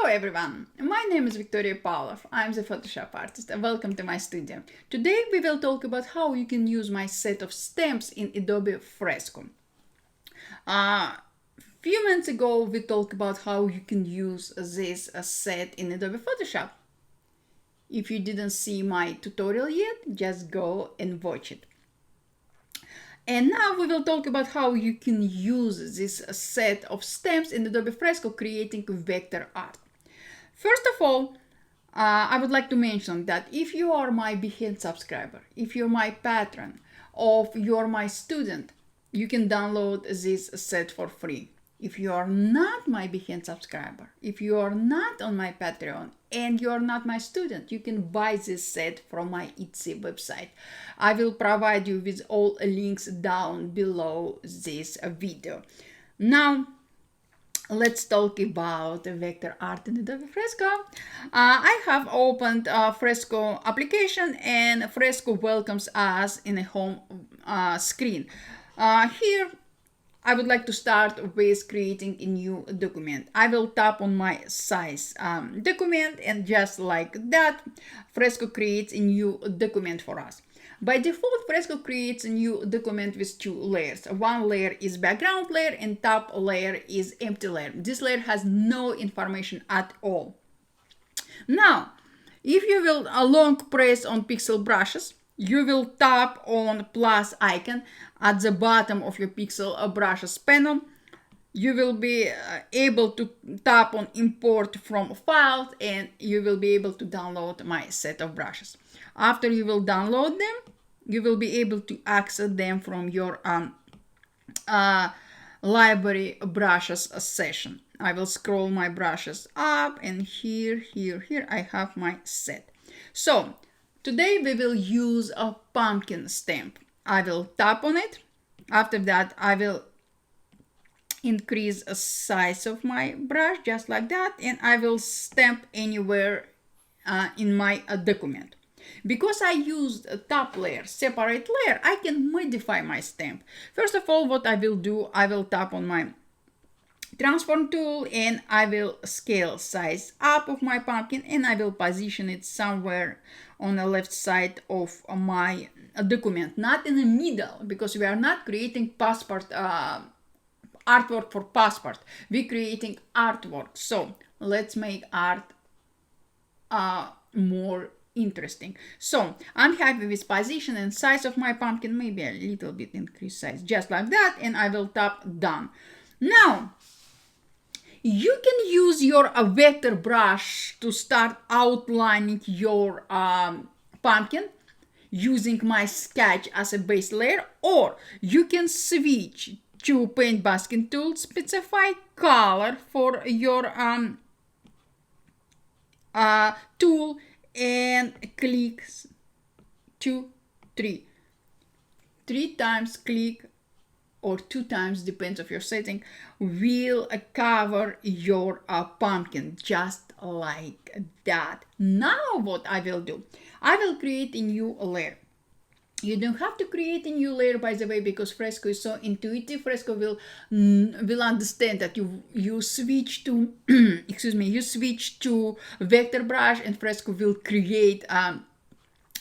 everyone, my name is Victoria Pavlov. I'm the Photoshop artist. Welcome to my studio. Today we will talk about how you can use my set of stamps in Adobe Fresco. Few months ago we talked about how you can use this set in Adobe Photoshop. If you didn't see my tutorial yet, just go and watch it. And now we will talk about how you can use this set of stamps in Adobe Fresco creating vector art. First of all, I would like to mention that if you are my Behance subscriber, if you're my patron, or you're my student, you can download this set for free. If you are not my Behance subscriber, if you are not on my Patreon, and you are not my student, you can buy this set from my Etsy website. I will provide you with all links down below this video. Now, let's talk about vector art in Adobe Fresco. I have opened Fresco application, and Fresco welcomes us in a home screen. Here, I would like to start with creating a new document. I will tap on my size document, and just like that, Fresco creates a new document for us. By default, Fresco creates a new document with two layers. One layer is background layer and top layer is empty layer. This layer has no information at all. Now, if you will long press on pixel brushes, you will tap on plus icon at the bottom of your pixel brushes panel. You will be able to tap on import from files, and you will be able to download my set of brushes. After you will download them, you will be able to access them from your library brushes session. I will scroll my brushes up, and here I have my set. So today we will use a pumpkin stamp. I will tap on it. After that, I will increase the size of my brush just like that, and I will stamp anywhere in my document. Because I used a top layer, separate layer, I can modify my stamp. First of all, what I will do, I will tap on my transform tool, and I will scale size up of my pumpkin, and I will position it somewhere on the left side of my document, not in the middle, because we are not creating passport artwork for passport. We're creating artwork. So let's make art more interesting. So I'm happy with position and size of my pumpkin, maybe a little bit increase size, just like that, and I will tap done. Now, you can use your vector brush to start outlining your pumpkin using my sketch as a base layer, or you can switch to paint basket tool, specify color for your tool, and click 2, 3. 3 times click, or 2 times, depends of your setting, will cover your pumpkin just like that. Now what I will do, I will create a new layer. You don't have to create a new layer, by the way, because Fresco is so intuitive. Fresco will understand that you switch to you switch to vector brush, and Fresco will create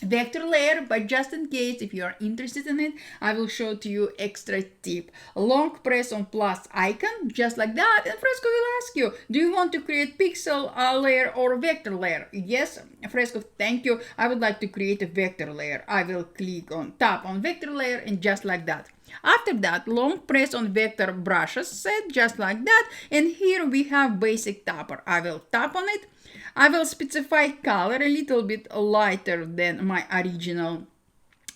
vector layer. But just in case, if you are interested in it, I will show to you extra tip. Long press on plus icon just like that, and Fresco will ask you, do you want to create pixel layer or vector layer? Yes, Fresco, thank you, I would like to create a vector layer. I will click on tap on vector layer, and just like that. After that, long press on vector brushes set just like that, and here we have basic topper. I will tap on it. I will specify color a little bit lighter than my original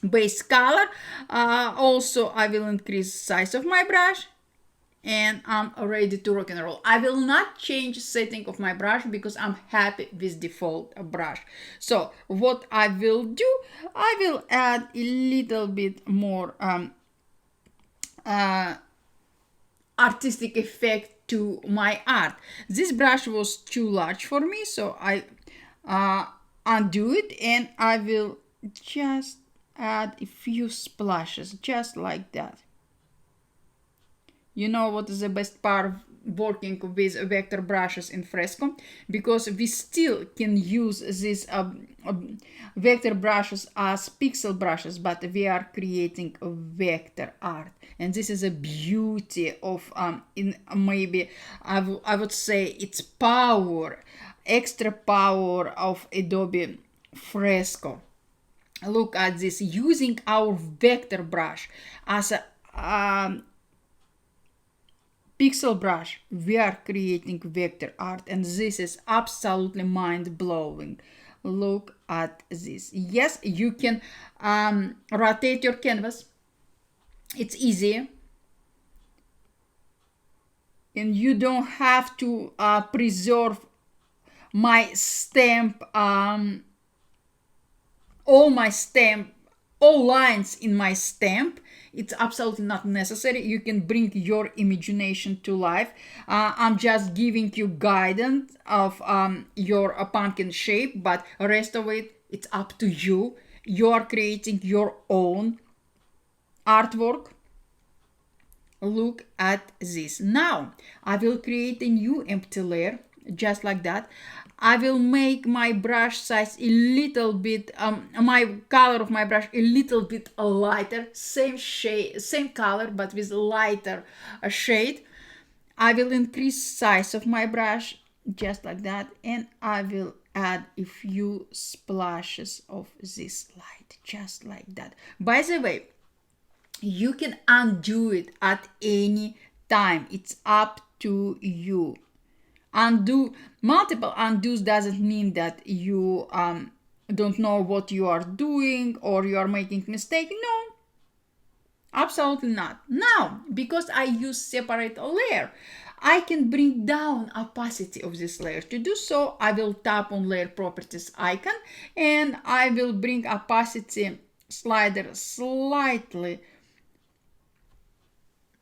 base color. Also, I will increase size of my brush, and I'm ready to rock and roll. I will not change setting of my brush because I'm happy with default brush. So what I will do, I will add a little bit more artistic effect to my art. This brush was too large for me, so I undo it, and I will just add a few splashes just like that. You know what is the best part working with vector brushes in Fresco, because we still can use these vector brushes as pixel brushes, but we are creating a vector art. And this is a beauty of, in maybe I would say it's power, extra power of Adobe Fresco. Look at this, using our vector brush as a pixel brush, we are creating vector art, and this is absolutely mind-blowing. Look at this. Yes, you can rotate your canvas. It's easy, and you don't have to preserve my stamp, all lines in my stamp. It's absolutely not necessary. You can bring your imagination to life. I'm just giving you guidance of your pumpkin shape, but the rest of it, it's up to you. You are creating your own artwork. Look at this. Now I will create a new empty layer, just like that. I will make my brush size a little bit, my color of my brush a little bit lighter, same shade, same color, but with lighter shade. I will increase size of my brush, just like that, and I will add a few splashes of this light, just like that. By the way, you can undo it at any time. It's up to you. Undo, multiple undos doesn't mean that you don't know what you are doing or you are making mistake. No, absolutely not. Now, because I use separate layer, I can bring down opacity of this layer. To do so, I will tap on layer properties icon, and I will bring opacity slider slightly,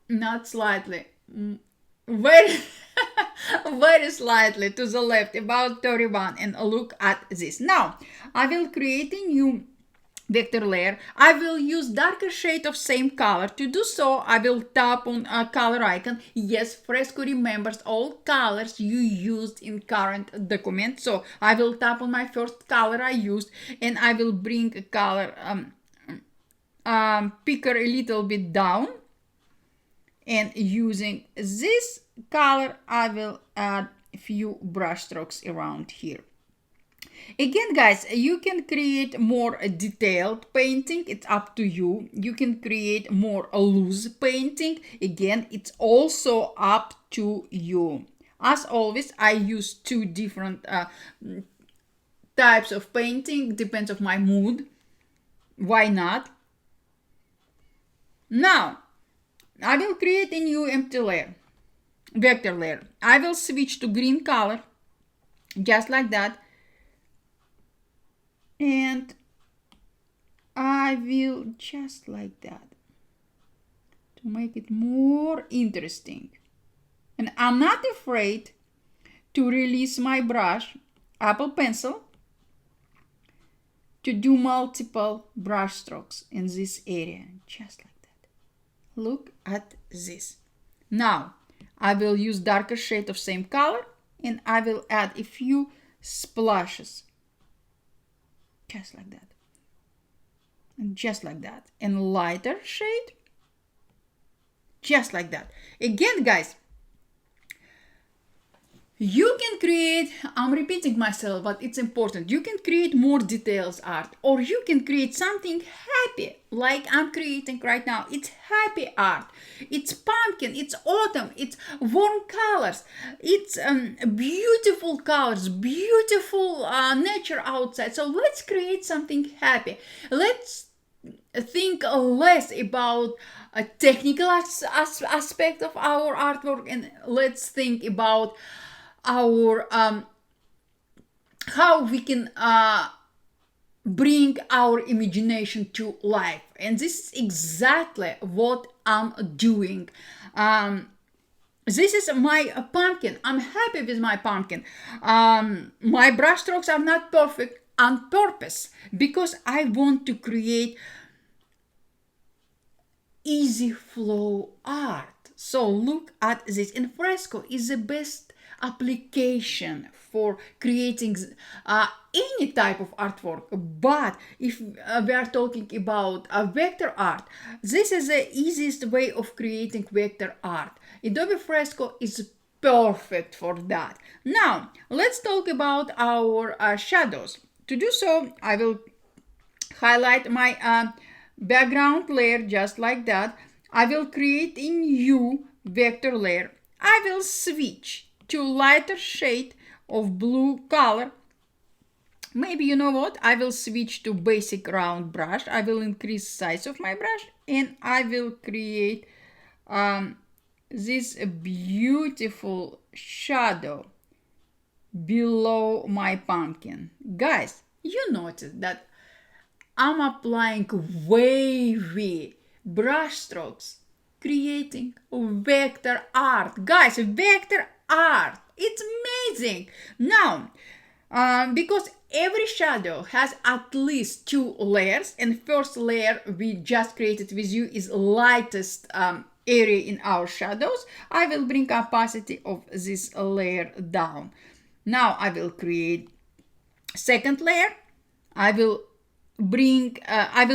not slightly, very very slightly to the left, about 31, and look at this. Now I will create a new vector layer. I will use darker shade of same color. To do so, I will tap on a color icon. Yes, Fresco remembers all colors you used in current document, so I will tap on my first color I used, and I will bring a color picker a little bit down, and using this color I will add a few brush strokes around here. Again, guys, you can create more detailed painting. It's up to you. You can create more loose painting. Again, it's also up to you. As always, I use two different types of painting. Depends on my mood. Why not? Now I will create a new empty layer, vector layer. I will switch to green color, just like that, and I will just like that to make it more interesting. And I'm not afraid to release my brush, Apple Pencil, to do multiple brush strokes in this area, just like that. Look at this. Now I will use darker shade of same color, and I will add a few splashes, just like that, and just like that, and lighter shade, just like that. Again, guys, you can create, I'm repeating myself, but it's important. You can create more details art, or you can create something happy like I'm creating right now. It's happy art. It's pumpkin, it's autumn, it's warm colors, it's beautiful colors, beautiful nature outside. So let's create something happy. Let's think less about a technical aspect of our artwork, and let's think about our how we can bring our imagination to life. And this is exactly what I'm doing. This is my pumpkin. I'm happy with my pumpkin. My brush strokes are not perfect on purpose, because I want to create easy flow art. So look at this. And Fresco is the best application for creating any type of artwork. But if we are talking about vector art, this is the easiest way of creating vector art. Adobe Fresco is perfect for that. Now let's talk about our shadows. To do so, I will highlight my background layer just like that. I will create a new vector layer. I will switch to lighter shade of blue color. Maybe you know what? I will switch to basic round brush. I will increase size of my brush and I will create this beautiful shadow below my pumpkin. Guys, you notice that I'm applying wavy brush strokes, creating vector art. Guys, vector art. It's amazing. Now, because every shadow has at least two layers, and first layer we just created with you is lightest area in our shadows, I will bring opacity of this layer down. Now I will create second layer. I will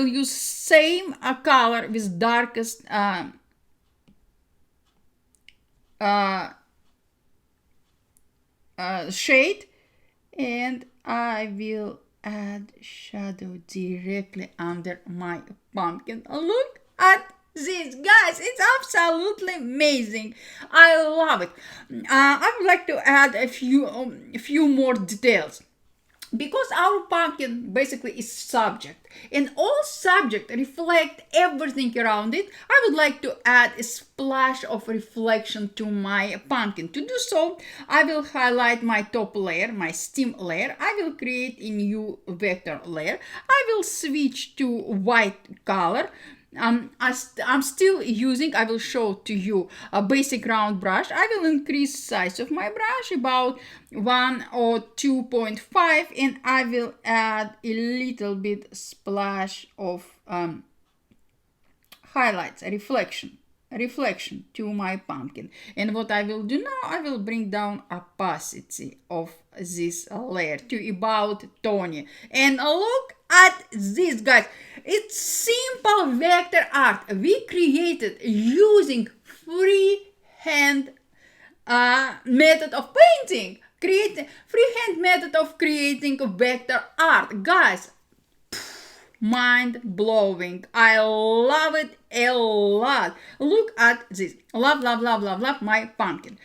use same color with darkest shade, and I will add shadow directly under my pumpkin. Look at this, guys, it's absolutely amazing. I love it. I would like to add a few more details. Because our pumpkin basically is subject, and all subject reflect everything around it, I would like to add a splash of reflection to my pumpkin. To do so, I will highlight my top layer, my stem layer. I will create a new vector layer. I will switch to white color. I'm still using, I will show to you a basic round brush. I will increase size of my brush about 1 or 2.5, and I will add a little bit splash of highlights, reflection to my pumpkin. And what I will do now, I will bring down opacity of this layer to about 20. And look at this, guys. It's simple vector art we created using freehand method of painting. Freehand method of creating vector art, guys. Mind blowing. I love it a lot. Look at this. Love my pumpkin.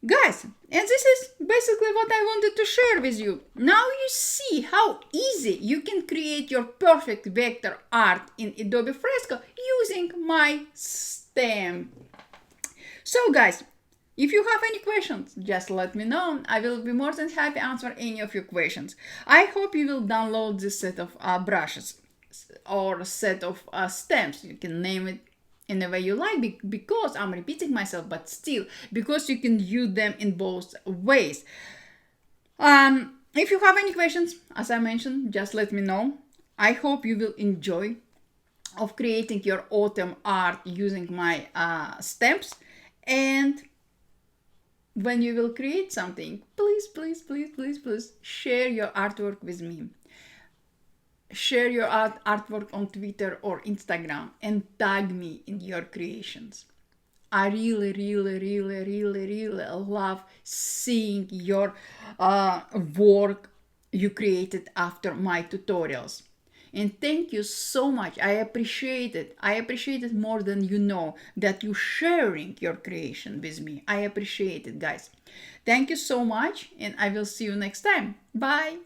Guys, and this is basically what I wanted to share with you. Now you see how easy you can create your perfect vector art in Adobe Fresco using my stamp. So guys, if you have any questions, just let me know. I will be more than happy to answer any of your questions. I hope you will download this set of brushes or set of stamps. You can name it in the way you like, because I'm repeating myself, but still, because you can use them in both ways. If you have any questions, as I mentioned, just let me know. I hope you will enjoy of creating your autumn art using my stamps. And when you will create something, please share your artwork with me. Share your artwork on Twitter or Instagram and tag me in your creations. I really love seeing your work you created after my tutorials. And thank you so much. I appreciate it. I appreciate it more than you know, that you sharing your creation with me. I appreciate it, guys. Thank you so much, and I will see you next time. Bye.